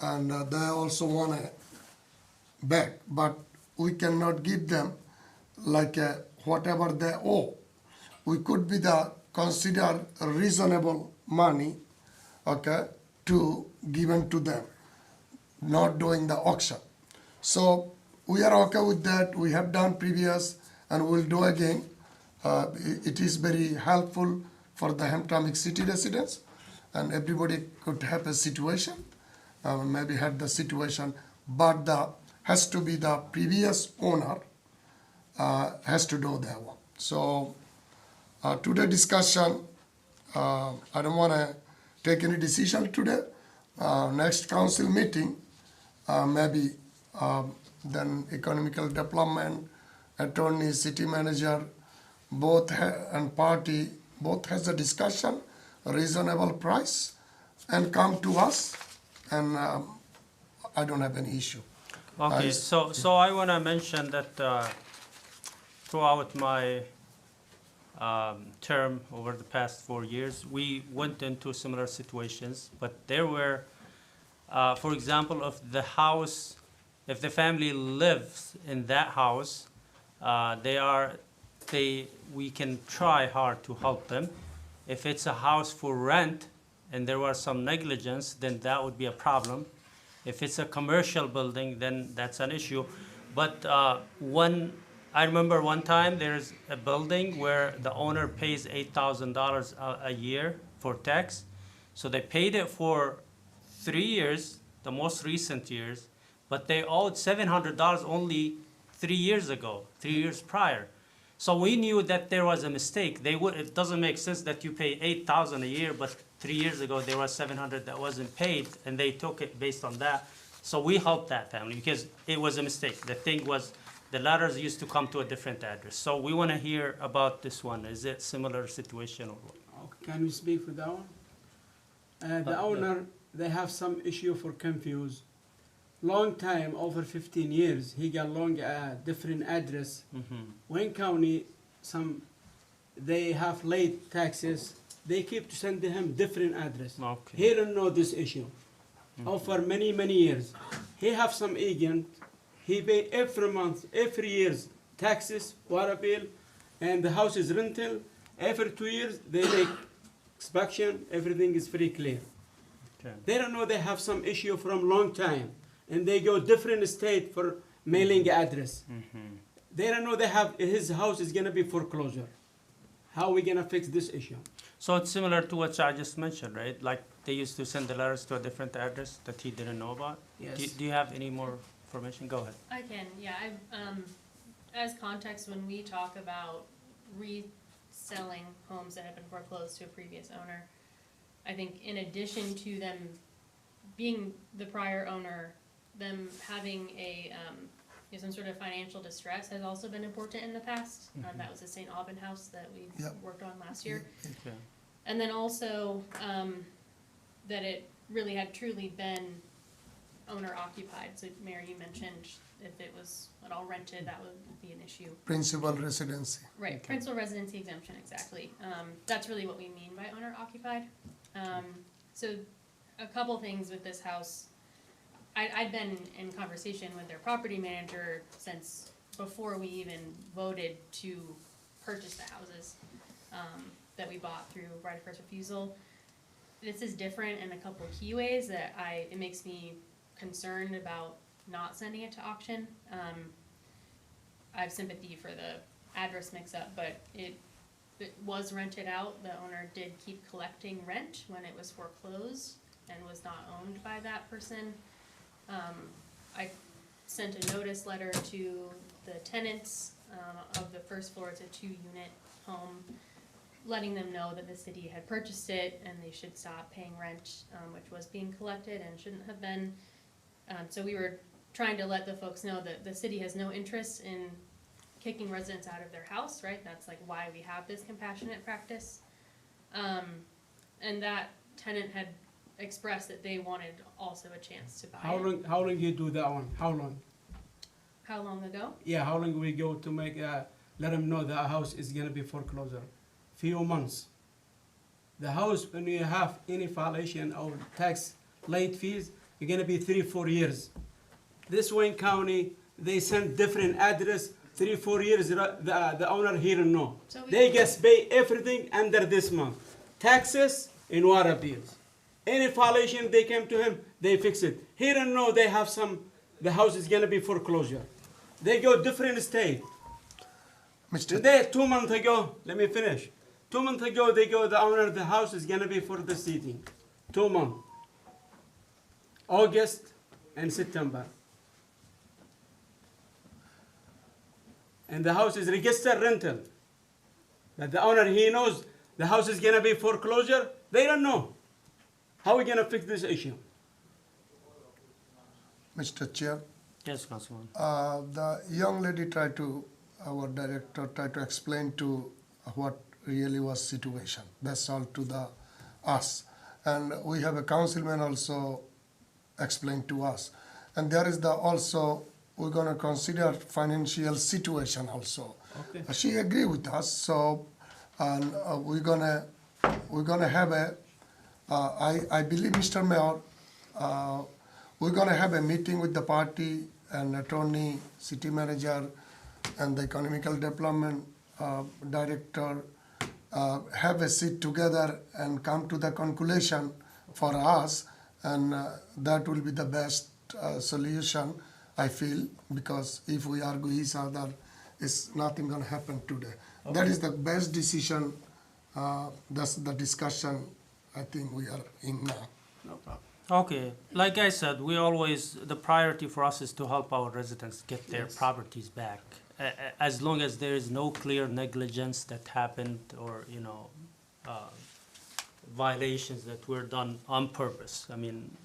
and they also want it back, but we cannot give them like whatever they owe. We could be the consider reasonable money, okay, to given to them, not doing the auction. So we are okay with that. We have done previous and we'll do again. It is very helpful for the Hamtramck city residents, and everybody could have a situation, maybe had the situation, but the has to be the previous owner has to do that one. So today discussion, I don't want to take any decision today. Next council meeting, maybe then economical development, attorney, city manager, both and party, both has a discussion, a reasonable price, and come to us, and I don't have any issue. Okay, so I want to mention that throughout my term over the past 4 years, we went into similar situations, but there were, for example, if the family lives in that house, we can try hard to help them. If it's a house for rent and there was some negligence, then that would be a problem. If it's a commercial building, then that's an issue. But I remember one time there's a building where the owner pays $8,000 a year for tax. So they paid it for 3 years, the most recent years, but they owed $700 only 3 years ago, 3 years prior. So we knew that there was a mistake. It doesn't make sense that you pay $8,000 a year, but 3 years ago there was $700 that wasn't paid, and they took it based on that. So we helped that family because it was a mistake. The thing was, the letters used to come to a different address. So we want to hear about this one. Is it similar situation or what? Can we speak for that one? The owner, they have some issue for confused. Long time, over 15 years, he got different address. Wayne County, they have late taxes. They keep sending him different address. Okay. He don't know this issue. For many, many years. He have some agent. He pay every month, every years, taxes, water bill, and the house is rental. Every 2 years, they make inspection. Everything is very clear. Okay. They don't know they have some issue from long time, and they go different state for mailing address. They don't know his house is gonna be foreclosure. How we gonna fix this issue? So it's similar to what I just mentioned, right? Like they used to send the letters to a different address that he didn't know about? Yes. Do you have any more information? Go ahead. I can, yeah. As context, when we talk about reselling homes that have been foreclosed to a previous owner, I think in addition to them being the prior owner, them having some sort of financial distress has also been important in the past. That was the St. Aubin house that we worked on last year. Okay. And then also that it really had truly been owner occupied. So Mayor, you mentioned if it was at all rented, that would be an issue. Principal residency. Right, Okay. principal residency exemption, exactly. That's really what we mean by owner occupied. So a couple things with this house. I'd been in conversation with their property manager since before we even voted to purchase the houses that we bought through right of first refusal. This is different in a couple of key ways that it makes me concerned about not sending it to auction. I have sympathy for the address mix-up, but it was rented out. The owner did keep collecting rent when it was foreclosed and was not owned by that person. I sent a notice letter to the tenants of the first floor. It's a 2-unit home, letting them know that the city had purchased it and they should stop paying rent, which was being collected and shouldn't have been. So we were trying to let the folks know that the city has no interest in kicking residents out of their house, right? That's like why we have this compassionate practice. And that tenant had expressed that they wanted also a chance to buy it. How long you do that one? How long? How long ago? Yeah, how long we go to make let them know that house is gonna be foreclosure? Few months. The house, when you have any violation of tax late fees, you're gonna be 3-4 years. This Wayne County, they send different address, 3-4 years, the owner here and no. So we- They just pay everything under this month. Taxes and water bills. Any violation, they came to him, they fix it. Here and no, they have the house is gonna be foreclosure. They go different state. Mr. They, 2 months ago, let me finish. 2 months ago, the owner, the house is gonna be for the seating. 2 months. August and September. And the house is registered rental. But the owner, he knows the house is gonna be foreclosure, they don't know. How are we gonna fix this issue? Mr. Chair, Yes, Councilman. the young lady our director tried to explain to what really was situation. That's all to us. And we have a councilman also explained to us. And there is also, we're gonna consider financial situation also. Okay. She agree with us, so, and we're gonna have I believe, Mr. Mayor, we're gonna have a meeting with the party and attorney, city manager, and the economical development director, have a sit together and come to the conclusion for us, and that will be the best solution, I feel, because if we argue each other, it's nothing gonna happen today. That is the best decision, that's the discussion I think we are in now. No problem. Okay, like I said, the priority for us is to help our residents get their Yes. properties back. As long as there is no clear negligence that happened or, violations that were done on purpose. I mean,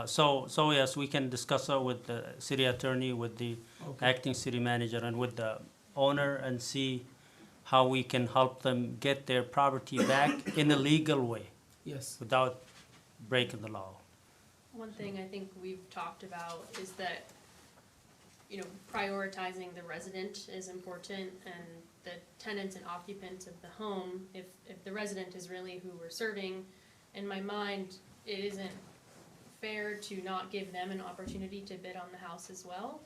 so yes, we can discuss it with the city attorney, with the acting city manager, and with the owner, and see how we can help them get their property back in a legal way Yes. without breaking the law. One thing I think we've talked about is that, prioritizing the resident is important, and the tenants and occupants of the home, if the resident is really who we're serving, in my mind, it isn't fair to not give them an opportunity to bid on the house as well.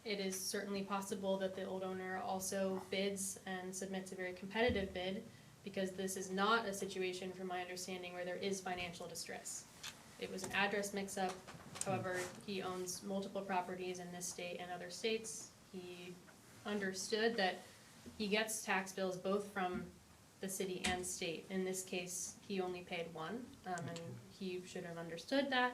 It is certainly possible that the old owner also bids and submits a very competitive bid, because this is not a situation, from my understanding, where there is financial distress. It was an address mix-up. However, he owns multiple properties in this state and other states. He understood that he gets tax bills both from the city and state. In this case, he only paid one, and he should have understood that.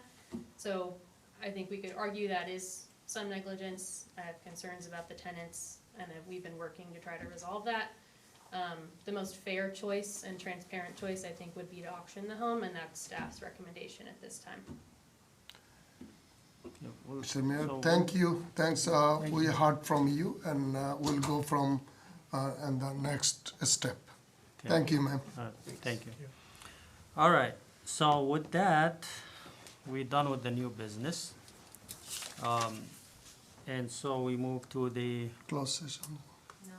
So I think we could argue that is some negligence. I have concerns about the tenants, and we've been working to try to resolve that. The most fair choice and transparent choice, I think, would be to auction the home, and that's staff's recommendation at this time. Mr. Mayor, So- thank you, thanks, we heard from you, and we'll go from, and the next step. Okay. Thank you, ma'am. Thank you. All right, so with that, we're done with the new business. And so we move to the Close session.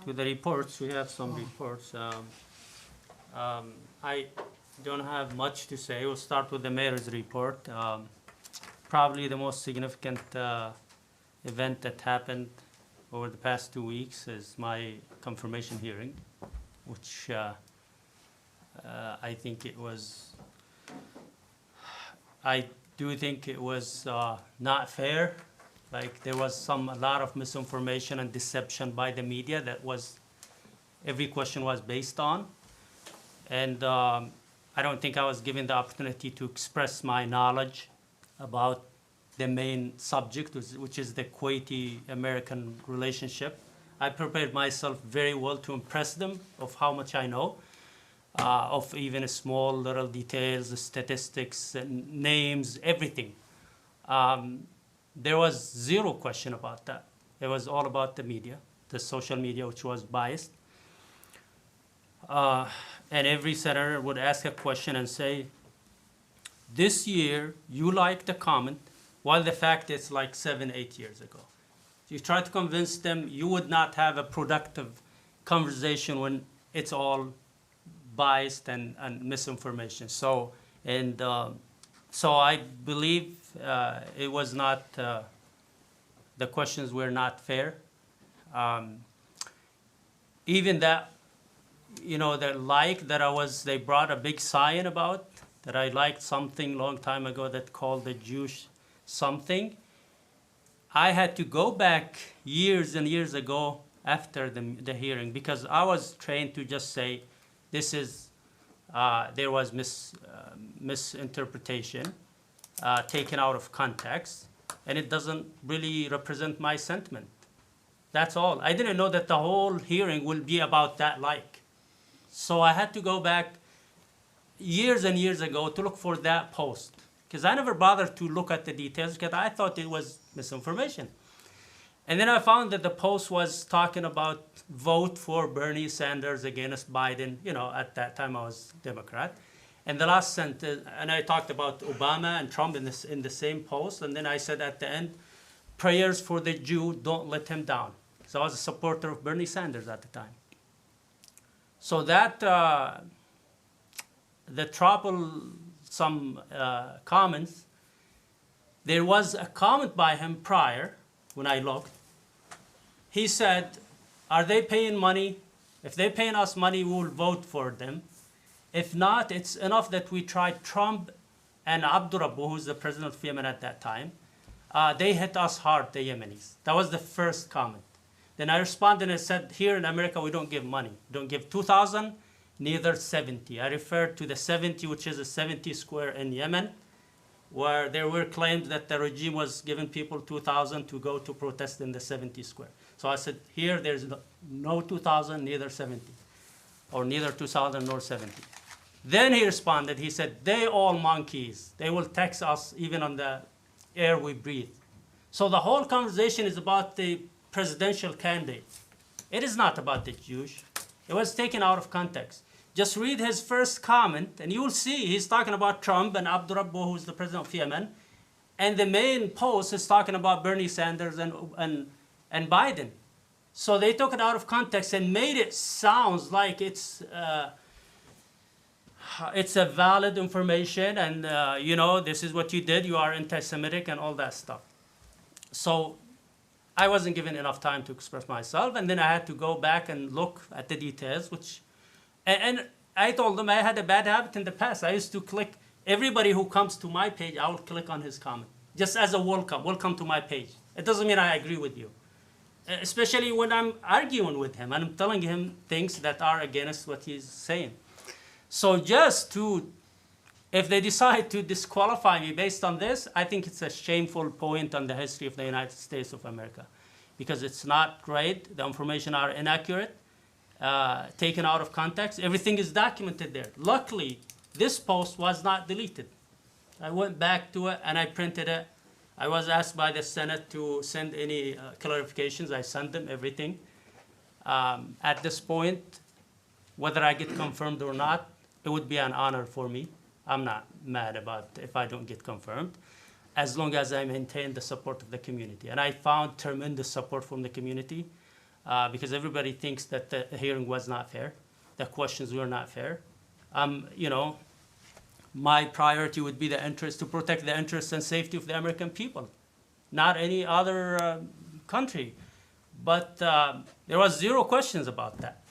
reports. We have some reports. I don't have much to say. We'll start with the mayor's report. Probably the most significant event that happened over the past 2 weeks is my confirmation hearing, which I think it was, I do think it was not fair. Like, there was a lot of misinformation and deception by the media that every question was based on. And I don't think I was given the opportunity to express my knowledge about the main subject, which is the Kuwaiti-American relationship. I prepared myself very well to impress them of how much I know, of even small little details, statistics, and names, everything. There was zero question about that. It was all about the media, the social media, which was biased. And every senator would ask a question and say, this year you liked the comment, while the fact is like 7-8 years ago. You try to convince them, you would not have a productive conversation when it's all biased and misinformation. So, and So I believe it was not, the questions were not fair. Even that, you know, the like that they brought a big sign about, that I liked something long time ago that called the Jewish something. I had to go back years and years ago after the hearing, because I was trained to just say, this is, there was misinterpretation, taken out of context, and it doesn't really represent my sentiment. That's all. I didn't know that the whole hearing will be about that like. So I had to go back years and years ago to look for that post, because I never bothered to look at the details because I thought it was misinformation. And then I found that the post was talking about vote for Bernie Sanders against Biden. You know, at that time I was Democrat. And the last sentence, and I talked about Obama and Trump in the same post. And then I said at the end, prayers for the Jew, don't let him down. So I was a supporter of Bernie Sanders at the time. So that, the troublesome comments, there was a comment by him prior, when I looked. He said, are they paying money? If they're paying us money, we will vote for them. If not, it's enough that we tried Trump and Abdurrabbu, who's the president of Yemen at that time. They hit us hard, the Yemenis. That was the first comment. Then I responded and said, here in America, we don't give money. We don't give 2,000, neither 70. I referred to the 70, which is a 70 square in Yemen, where there were claims that the regime was giving people 2,000 to go to protest in the 70 square. So I said, here there's no 2,000, neither 70, or neither 2,000 nor 70. Then he responded, he said, they all monkeys. They will tax us even on the air we breathe. So the whole conversation is about the presidential candidate. It is not about the Jewish. It was taken out of context. Just read his first comment, and you will see he's talking about Trump and Abdurrabbu, who's the president of Yemen. And the main post is talking about Bernie Sanders and Biden. So they took it out of context and made it sound like it's a valid information, and you know, this is what you did, you are anti-Semitic and all that stuff. So I wasn't given enough time to express myself, and then I had to go back and look at the details, and I told them I had a bad habit in the past. I used to click, everybody who comes to my page, I will click on his comment, just as a welcome to my page. It doesn't mean I agree with you. Especially when I'm arguing with him, and I'm telling him things that are against what he's saying. So if they decide to disqualify me based on this, I think it's a shameful point on the history of the United States of America, because it's not great. The information are inaccurate, taken out of context. Everything is documented there. Luckily, this post was not deleted. I went back to it and I printed it. I was asked by the Senate to send any clarifications. I sent them everything. At this point, whether I get confirmed or not, it would be an honor for me. I'm not mad about if I don't get confirmed, as long as I maintain the support of the community. And I found tremendous support from the community, because everybody thinks that the hearing was not fair, the questions were not fair. You know, my priority would be to protect the interests and safety of the American people, not any other country. But there was zero questions about that.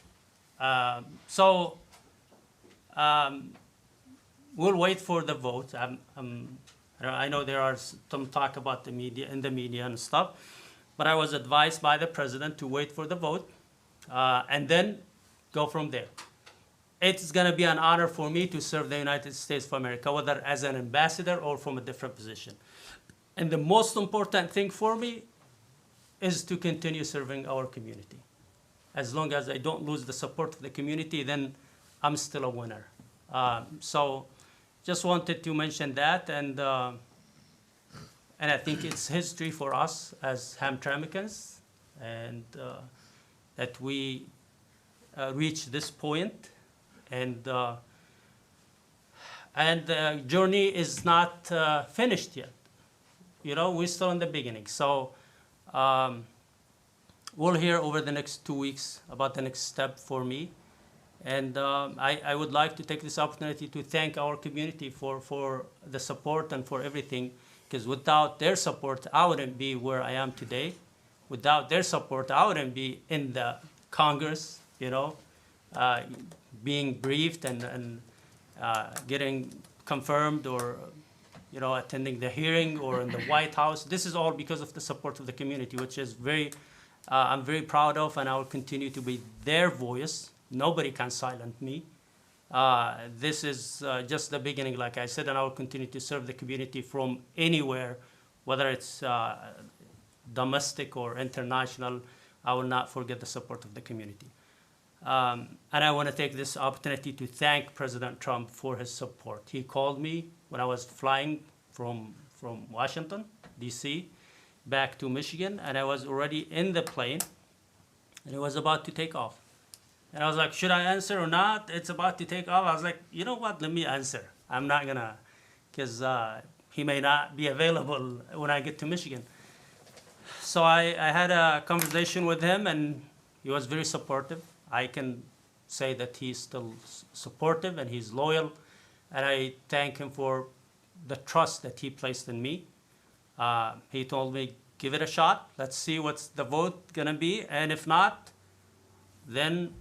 We'll wait for the vote. I know there are some talk about the media and stuff, but I was advised by the president to wait for the vote and then go from there. It's going to be an honor for me to serve the United States of America, whether as an ambassador or from a different position. And the most important thing for me is to continue serving our community. As long as I don't lose the support of the community, then I'm still a winner. So just wanted to mention that, and I think it's history for us as Hamtramckans, and that we reached this point, and the journey is not finished yet. You know, we're still in the beginning. So we'll hear over the next 2 weeks about the next step for me. And I would like to take this opportunity to thank our community for the support and for everything, because without their support, I wouldn't be where I am today. Without their support, I wouldn't be in the Congress, being briefed and getting confirmed, or attending the hearing, or in the White House. This is all because of the support of the community, which is I'm very proud of, and I will continue to be their voice. Nobody can silence me. This is just the beginning, like I said, and I will continue to serve the community from anywhere, whether it's domestic or international. I will not forget the support of the community. And I want to take this opportunity to thank President Trump for his support. He called me when I was flying from Washington, D.C., back to Michigan, and I was already in the plane, and it was about to take off. And I was like, should I answer or not? It's about to take off. I was like, you know what? Let me answer. I'm not going to, because he may not be available when I get to Michigan. So I had a conversation with him, and he was very supportive. I can say that he's still supportive and he's loyal, and I thank him for the trust that he placed in me. He told me, give it a shot. Let's see what's the vote going to be, and if not, then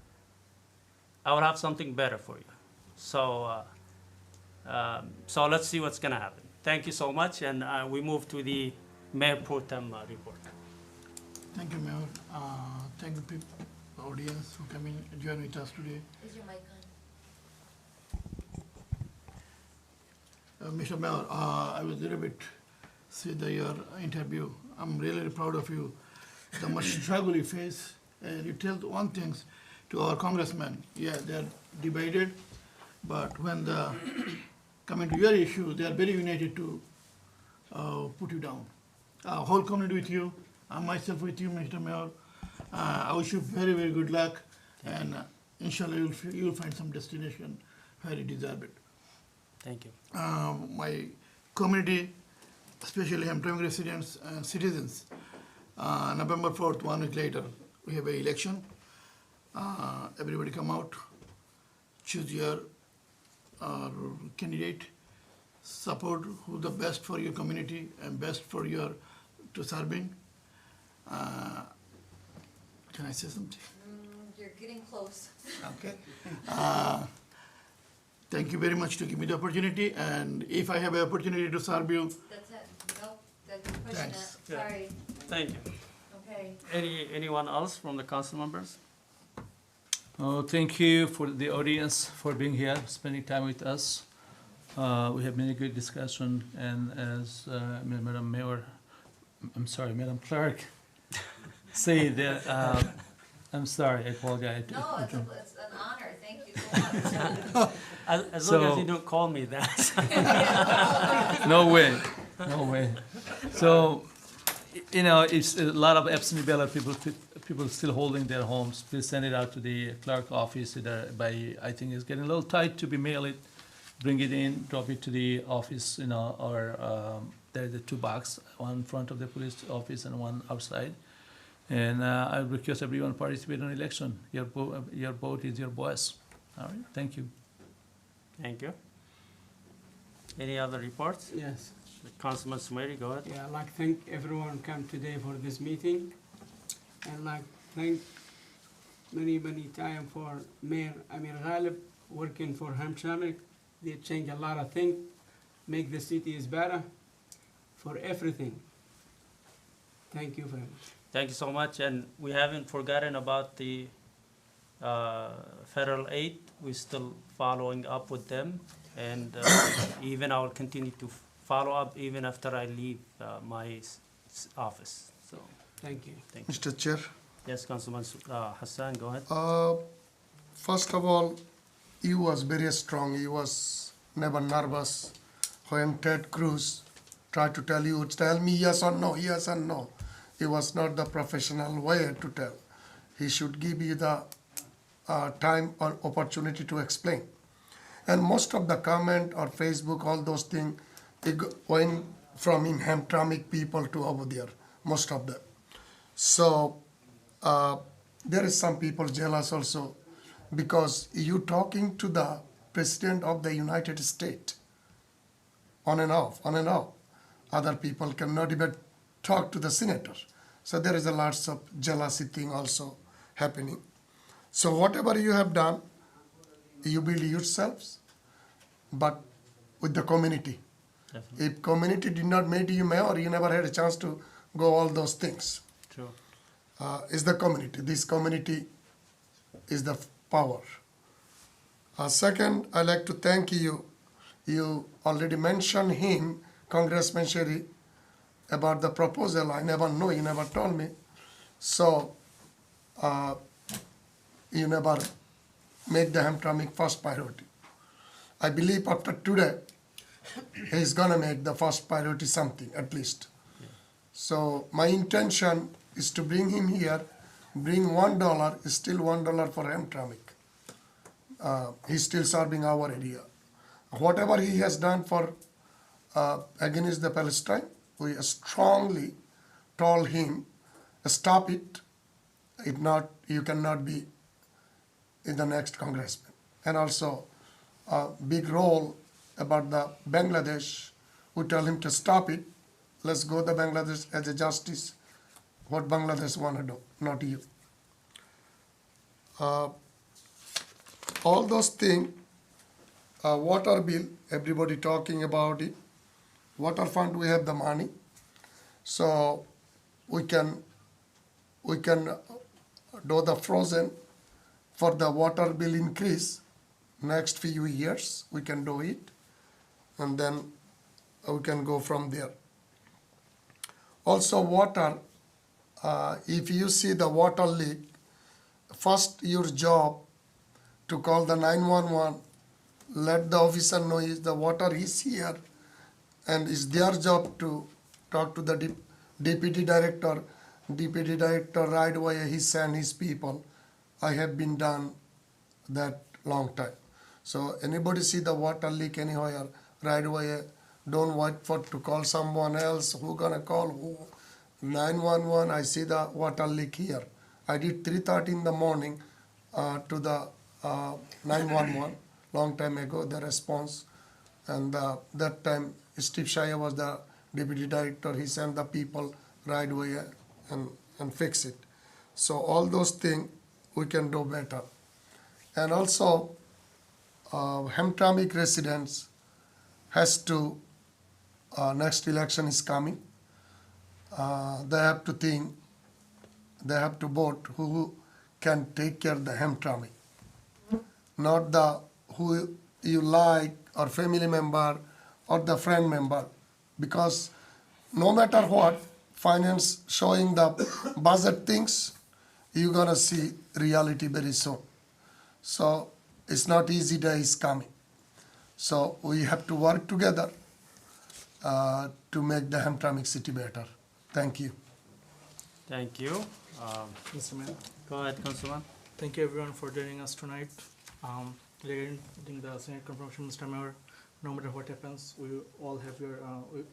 I will have something better for you. So let's see what's going to happen. Thank you so much, and we move to the Mayor Pro Tem report. Thank you, Mayor. Thank you, people, audience who come in and join with us today. Is your mic on? Mr. Mayor, I was a little bit see your interview. I'm really proud of you. The much struggle you face, and you tell one thing to our congressmen. Yeah, they're divided, but when the coming to your issue, they are very united to put you down. Whole community with you, I myself with you, Mr. Mayor. I wish you very, very good luck, and inshallah you'll find some destination where you deserve it. Thank you. My community, especially Hamtramck residents and citizens, November 4th, 1 week later, we have an election. Everybody come out, choose your candidate, support who the best for your community and best for your to serving. Can I say something? You're getting close. Okay. Thank you very much to give me the opportunity, and if I have an opportunity to serve you, That's it. Nope, that's pushing Thanks. it. Sorry. Thank you. Okay. Anyone else from the council members? Oh, thank you for the audience for being here, spending time with us. We have many good discussion, and as Madam Clerk say that, I'm sorry, I apologize. No, it's an honor. Thank you so much. As long as So- you don't call me that. No way, no way. So, it's a lot of absentee ballot people still holding their homes. Please send it out to the clerk office either by, I think it's getting a little tight to be mail it, bring it in, drop it to the office, or there's the two boxes, one in front of the police office and one outside. And I request everyone participate in election. Your vote is your voice. All right, thank you. Thank you. Any other reports? Yes. Councilman Sumeri, go ahead. Yeah, I'd like to thank everyone come today for this meeting. And like thank many time for Mayor Amir Ghalib working for Hamtramck. They change a lot of things, make the city is better for everything. Thank you very much. Thank you so much, and we haven't forgotten about the federal aid. We're still following up with them, and even I will continue to follow up even after I leave my office. So, Thank you. thank you. Mr. Chair, Yes, Councilman Hassan, go ahead. first of all, he was very strong. He was never nervous. When Ted Cruz tried to tell me yes or no, yes or no. It was not the professional way to tell. He should give you the time or opportunity to explain. And most of the comment or Facebook, all those things, went from in Hamtramck people to over there, most of them. So there is some people jealous also. because you talking to the President of the United States on and off, on and off. Other people cannot even talk to the senator. So there is a lots of jealousy thing also happening. So whatever you have done, you build yourselves, but with the community. Definitely. If community did not make you mayor, you never had a chance to go all those things. True. Is the community. This community is the power. Second, I'd like to thank you. You already mentioned him, Congressman Sherry, about the proposal. I never know, you never told me. So, you never make the Hamtramck first priority. I believe after today, he's gonna make the first priority something, at least. So my intention is to bring him here, bring $1, is still $1 for Hamtramck. He's still serving our area. Whatever he has done for against the Palestine, we strongly told him, stop it. If not, you cannot be in the next congressman. And also, a big role about the Bangladesh, we tell him to stop it. Let's go to Bangladesh as a justice. What Bangladesh want to do, not you. All those things, water bill, everybody talking about it. Water fund, we have the money. So we can do the frozen for the water bill increase. Next few years, we can do it. And then we can go from there. Also water, if you see the water leak, first your job to call the 911, let the officer know is the water is here, and it's their job to talk to the deputy director. Deputy director right away he send his people. I have been done that long time. So anybody see the water leak anywhere, right away, don't wait for to call someone else. Who gonna call? Who? 911. I see the water leak here. I did 3:30 in the morning to the 911 long time ago. The response, and that time Steve Shire was the deputy director. He sent the people right away and fix it. So all those things we can do better. And also, Hamtramck residents has to, next election is coming. They have to think, they have to vote who can take care of the Hamtramck. Not the who you like or family member or the friend member. Because no matter what, finance showing the budget things, you're gonna see reality very soon. So it's not easy days coming. So we have to work together to make the Hamtramck city better. Thank you. Thank you. Mr. Mayor, Go ahead, Councilman. thank you everyone for joining us tonight. Regarding the Senate confirmation, Mr. Mayor, no matter what happens, we all have your,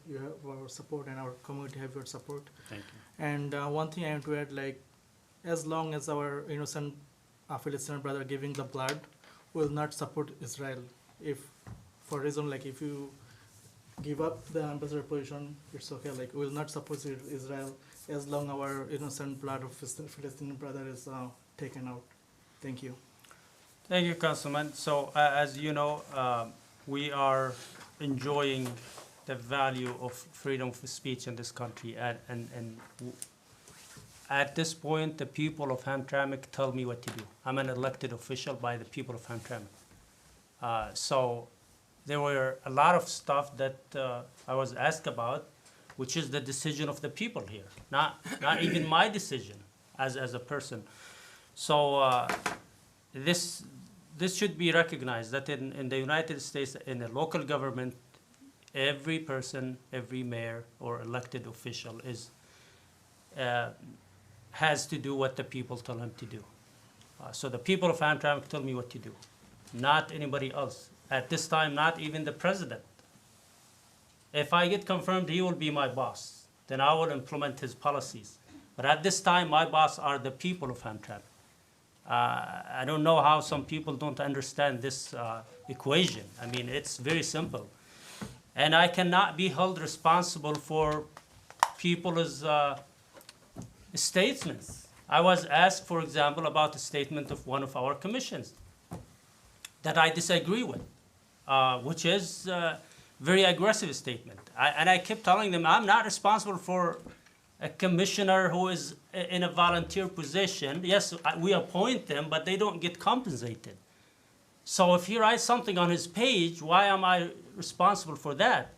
you have our support and our community have your support. Thank you. And one thing I want to add, like, as long as our innocent Palestinian brother giving the blood, we will not support Israel. If, for reason, like, if you give up the ambassador position, it's okay. Like, we will not support Israel as long our innocent blood of Palestinian brother is taken out. Thank you. Thank you, Councilman. So as you know, we are enjoying the value of freedom of speech in this country. At this point, the people of Hamtramck tell me what to do. I'm an elected official by the people of Hamtramck. So there were a lot of stuff that I was asked about, which is the decision of the people here, not even my decision as a person. So this should be recognized that in the United States, in a local government, every person, every mayor or elected official has to do what the people tell him to do. So the people of Hamtramck tell me what to do, not anybody else. At this time, not even the president. If I get confirmed, he will be my boss. Then I will implement his policies. But at this time, my boss are the people of Hamtramck. I don't know how some people don't understand this equation. I mean, it's very simple. And I cannot be held responsible for people's statements. I was asked, for example, about a statement of one of our commissions that I disagree with, which is a very aggressive statement. And I kept telling them, I'm not responsible for a commissioner who is in a volunteer position. Yes, we appoint them, but they don't get compensated. So if he writes something on his page, why am I responsible for that?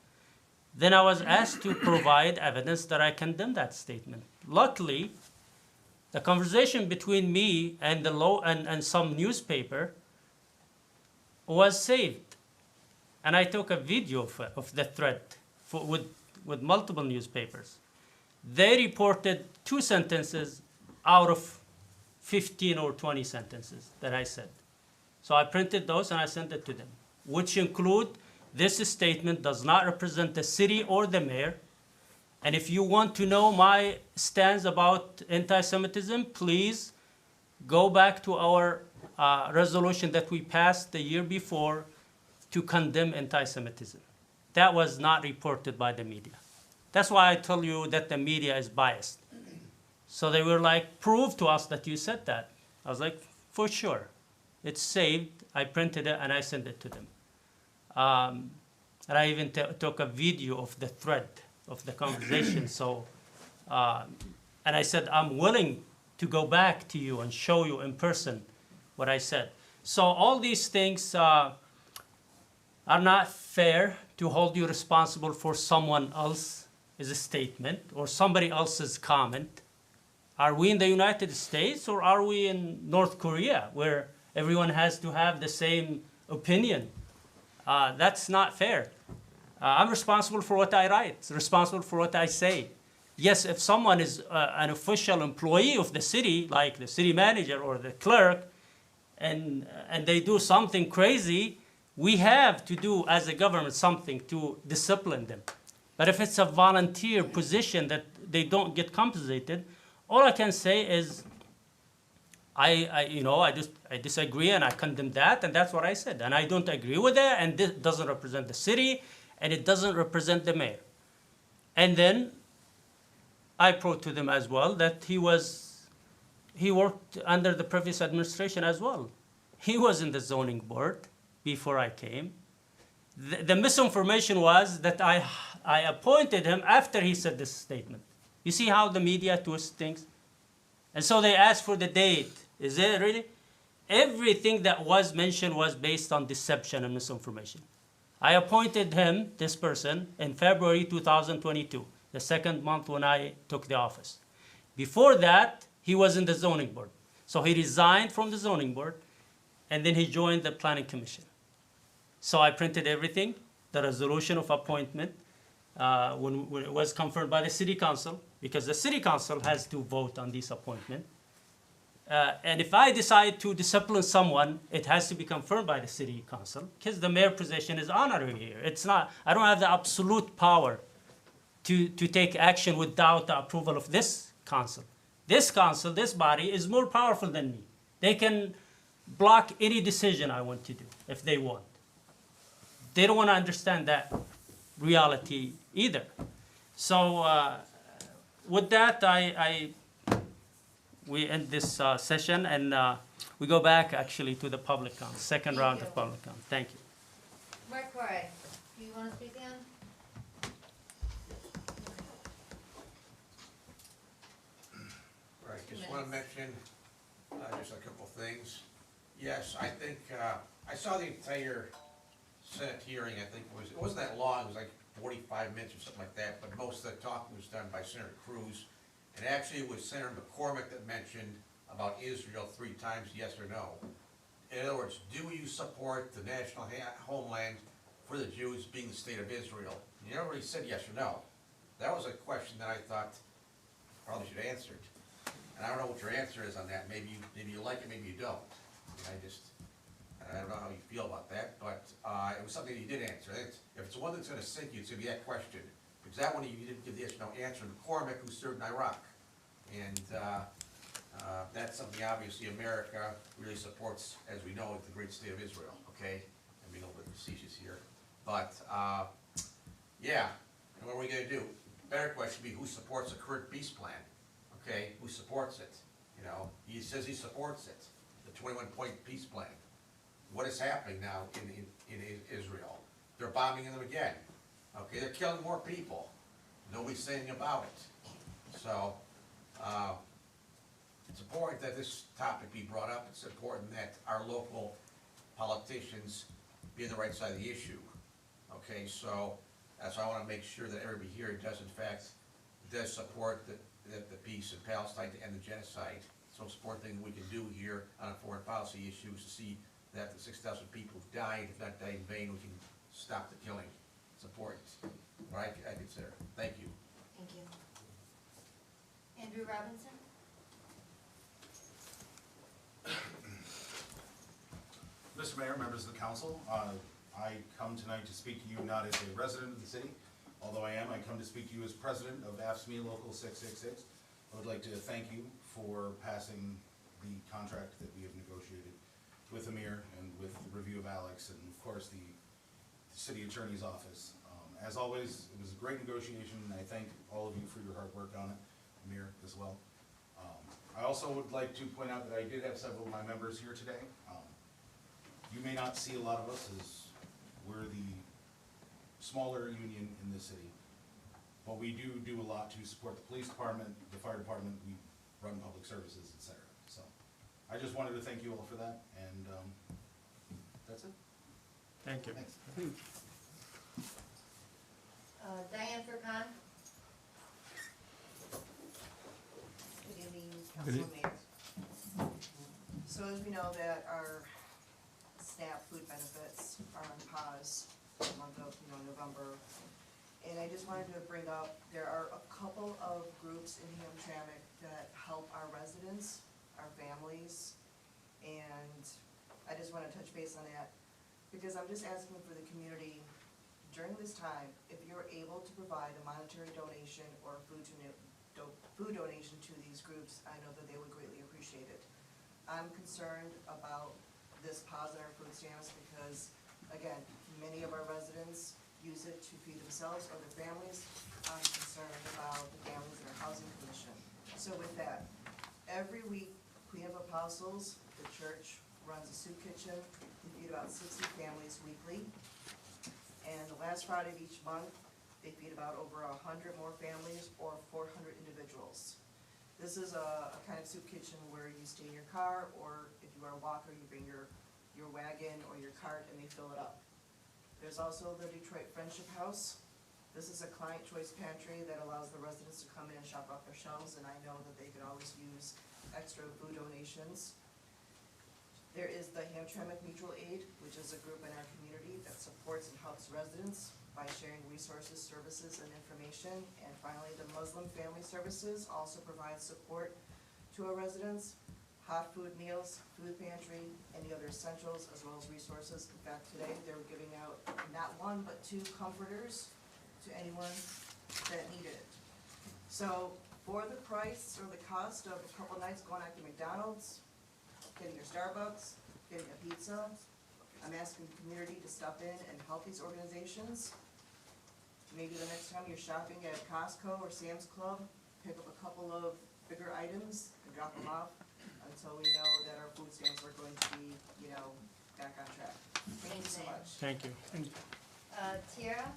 Then I was asked to provide evidence that I condemn that statement. Luckily, the conversation between me and and some newspaper was saved. And I took a video of the thread with multiple newspapers. They reported 2 sentences out of 15 or 20 sentences that I said. So I printed those and I sent it to them, which include this statement does not represent the city or the mayor. And if you want to know my stance about anti-Semitism, please go back to our resolution that we passed the year before to condemn anti-Semitism. That was not reported by the media. That's why I tell you that the media is biased. So they were like, prove to us that you said that. I was like, for sure. It's saved. I printed it and I sent it to them. And I even took a video of the thread of the conversation. So, and I said, I'm willing to go back to you and show you in person what I said. So all these things are not fair to hold you responsible for someone else's statement or somebody else's comment. Are we in the United States or are we in North Korea where everyone has to have the same opinion? That's not fair. I'm responsible for what I write, responsible for what I say. Yes, if someone is an official employee of the city, like the city manager or the clerk, and they do something crazy, we have to do as a government something to discipline them. But if it's a volunteer position that they don't get compensated, all I can say is I disagree and I condemn that, and that's what I said. And I don't agree with it, and this doesn't represent the city, and it doesn't represent the mayor. And then I proved to them as well that he worked under the previous administration as well. He was in the zoning board before I came. The misinformation was that I appointed him after he said this statement. You see how the media twists things? And so they asked for the date. Is it really? Everything that was mentioned was based on deception and misinformation. I appointed him, this person, in February 2022, the second month when I took the office. Before that, he was in the zoning board. So he resigned from the zoning board, and then he joined the planning commission. So I printed everything, the resolution of appointment, when it was confirmed by the city council, because the city council has to vote on this appointment. And if I decide to discipline someone, it has to be confirmed by the city council, because the mayor position is honorary here. It's not, I don't have the absolute power to take action without the approval of this council. This council, this body, is more powerful than me. They can block any decision I want to do if they want. They don't want to understand that reality either. So with that, we end this session, and we go back actually to the public comment, second Thank round you. of public comment. Thank you. Mark Corey, do you want to speak again? Right, just want to mention just a couple things. Yes, I think, I saw the entire Senate hearing, I think it wasn't that long, it was like 45 minutes or something like that, but most of the talking was done by Senator Cruz. And actually it was Senator McCormick that mentioned about Israel 3 times, yes or no. In other words, do you support the national homeland for the Jews being the state of Israel? You never really said yes or no. That was a question that I thought probably should have answered. And I don't know what your answer is on that. Maybe you like it, maybe you don't. I don't know how you feel about that, but it was something that you did answer. If it's one that's gonna sink you, it's gonna be that question. Because that one you didn't give the yes or no answer. McCormick, who served in Iraq. And That's something obviously America really supports, as we know, the great state of Israel, okay? I'm being a little bit facetious here. But, yeah, and what are we gonna do? Better question would be, who supports the current peace plan? Okay, who supports it? You know, he says he supports it, the 21-point peace plan. What is happening now in Israel? They're bombing them again. Okay, they're killing more people. Nobody's saying anything about it. So, it's important that this topic be brought up. It's important that our local politicians be on the right side of the issue. Okay, so that's why I want to make sure that everybody here does in fact support the peace in Palestine to end the genocide. So it's important thing we can do here on a foreign policy issue is to see that the 6,000 people who've died, if not died in vain, we can stop the killing. It's important. Right? I consider. Thank you. Thank you. Andrew Robinson? Mr. Mayor, members of the council, I come tonight to speak to you not as a resident of the city, although I come to speak to you as president of AFSCME Local 666. I would like to thank you for passing the contract that we have negotiated with Amir and with the review of Alex and of course the city attorney's office. As always, it was a great negotiation and I thank all of you for your hard work on it, Amir as well. I also would like to point out that I did have several of my members here today. You may not see a lot of us as we're the smaller union in this city, but we do a lot to support the police department, the fire department, we run public services, etc. So I just wanted to thank you all for that, and that's it. Thank you. Thanks. Diane Furkan? Good evening, Good Council Mayor. So as we know that our SNAP food benefits are on pause for the month of, November. And I just wanted to bring up, there are a couple of groups in Hamtramck that help our residents, our families, and I just want to touch base on that because I'm just asking for the community during this time, if you're able to provide a monetary donation or food donation to these groups, I know that they would greatly appreciate it. I'm concerned about this pause in our food stamps because, again, many of our residents use it to feed themselves or their families. I'm concerned about the families in our housing commission. So with that, every week, Queen of Apostles, the church, runs a soup kitchen. We feed about 60 families weekly. And the last Friday of each month, they feed about over 100 more families or 400 individuals. This is a kind of soup kitchen where you stay in your car, or if you are a walker, you bring your wagon or your cart and they fill it up. There's also the Detroit Friendship House. This is a client choice pantry that allows the residents to come in and shop off their shelves, and I know that they could always use extra food donations. There is the Hamtramck Mutual Aid, which is a group in our community that supports and helps residents by sharing resources, services, and information. And finally, the Muslim Family Services also provides support to our residents, hot food meals, food pantry, any other essentials, as well as resources. In fact, today they were giving out not one, but 2 comforters to anyone that needed it. So for the price or the cost of a couple nights going out to McDonald's, getting your Starbucks, getting a pizza, I'm asking the community to step in and help these organizations. Maybe the next time you're shopping at Costco or Sam's Club, pick up a couple of bigger items and drop them off until we know that our food stamps are going to be, back on track. Thank you so much. Thank you. Tiara?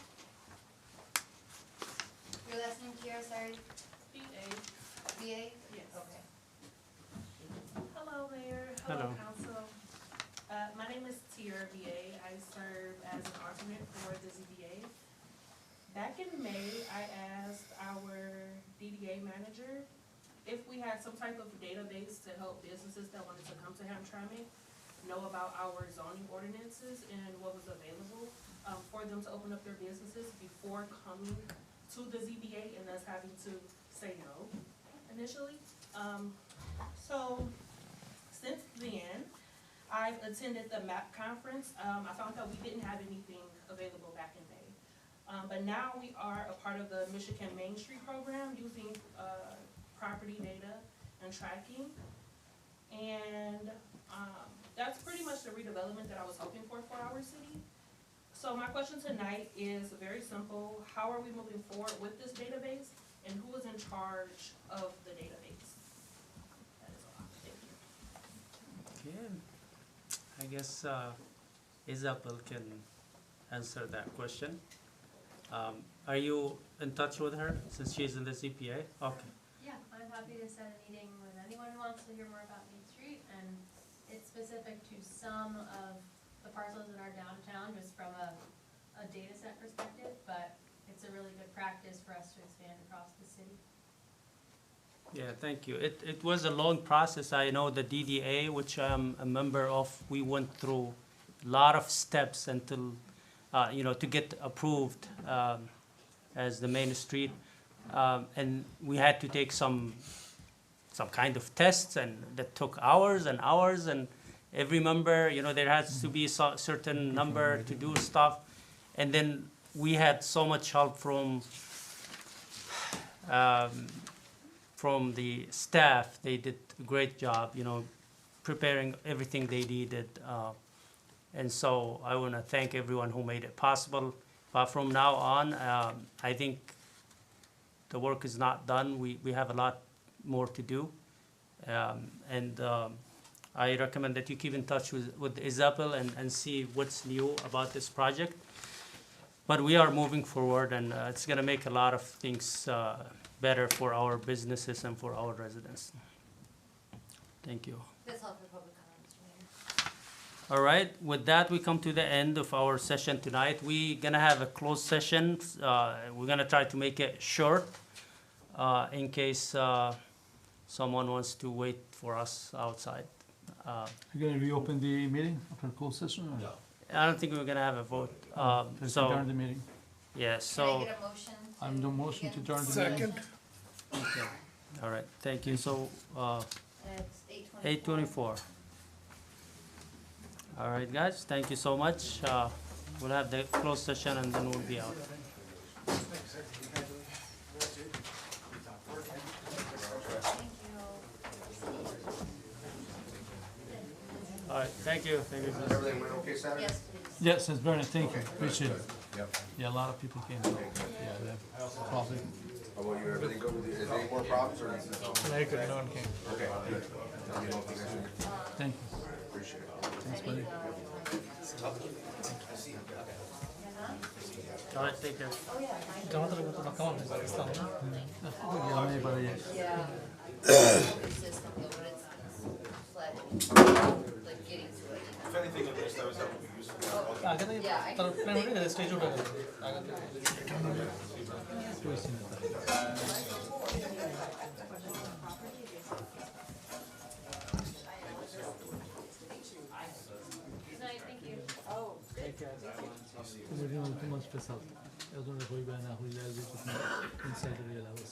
Your last name, Tiara, sorry? B.A. B.A.? Yes. Okay. Hello, Mayor. Hello. Council. My name is Tiara B.A. I serve as an alternate for the ZBA. Back in May, I asked our DDA manager if we had some type of database to help businesses that wanted to come to Hamtramck know about our zoning ordinances and what was available for them to open up their businesses before coming to the ZBA and us having to say no initially. So since then, I've attended the MAP conference. I found out we didn't have anything available back in May. But now we are a part of the Michigan Main Street program using property data and tracking. And that's pretty much the redevelopment that I was hoping for our city. So my question tonight is very simple. How are we moving forward with this database, and who is in charge of the database? That is all. Thank you. Okay. I guess Isabel can answer that question. Are you in touch with her since she's in the ZPA? Okay. Yeah, I'm happy to set a meeting with anyone who wants to hear more about Main Street, and it's specific to some of the parcels in our downtown, just from a data set perspective, but it's a really good practice for us to expand across the city. Yeah, thank you. It was a long process. I know the DDA, which I'm a member of, we went through a lot of steps until, to get approved as the Main Street. And we had to take some kind of tests, and that took hours and hours, and every member, there has to be a certain number to do stuff. And then we had so much help from the staff. They did a great job, preparing everything they needed. And so I want to thank everyone who made it possible. But from now on, I think the work is not done. We have a lot more to do. I recommend that you keep in touch with Isabel and see what's new about this project. But we are moving forward, and it's going to make a lot of things better for our businesses and for our residents. Thank you. That's all for public comment, Mr. Mayor. All right, with that, we come to the end of our session tonight. We're going to have a closed session. We're going to try to make it short in case someone wants to wait for us outside. You're gonna reopen the meeting after closed session? Or? No. I don't think we're going to have a vote. Let's So, adjourn the meeting. yeah, Can I so, get a motion? I'm the motion to begin? adjourn the meeting. Second. all right, thank you. So, It's 8:24. All right, guys, thank you so much. We'll have the closed session and then we'll be out. All right, thank you. Thank you. Everything went okay Saturday? Yes, please. Yes, it's Bernard, thank you, appreciate it. Yep. Yeah, a lot of people came, so, yeah, they're probably, How about you, everything good? Is there any more problems or is this all? Very good, no one came. Okay, good. Let me know if there's any. thank you. Appreciate it. Thanks, buddy. All right, take care. Yeah, anybody, Yeah. It's just something when it's flat, like getting to it. If anything of this, that would be useful. Yeah, I can. Good night, thank you. Continuăm cu mult special. Eu doar voi bine a huile de cu inside the level.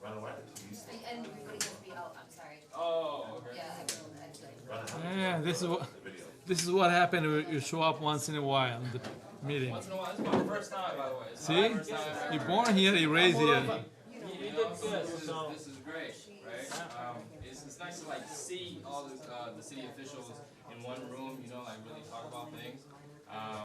And everybody has to be out, I'm sorry. Oh, okay. Yeah, Yeah, this is what happened when you show up once in a while in the meeting. Once in a while. This is my first time, by the way. It's See? my first time. You're born here, you raised here. You did good. So, This is great, right? It's nice to like see all the city officials in one room, like really talk about things.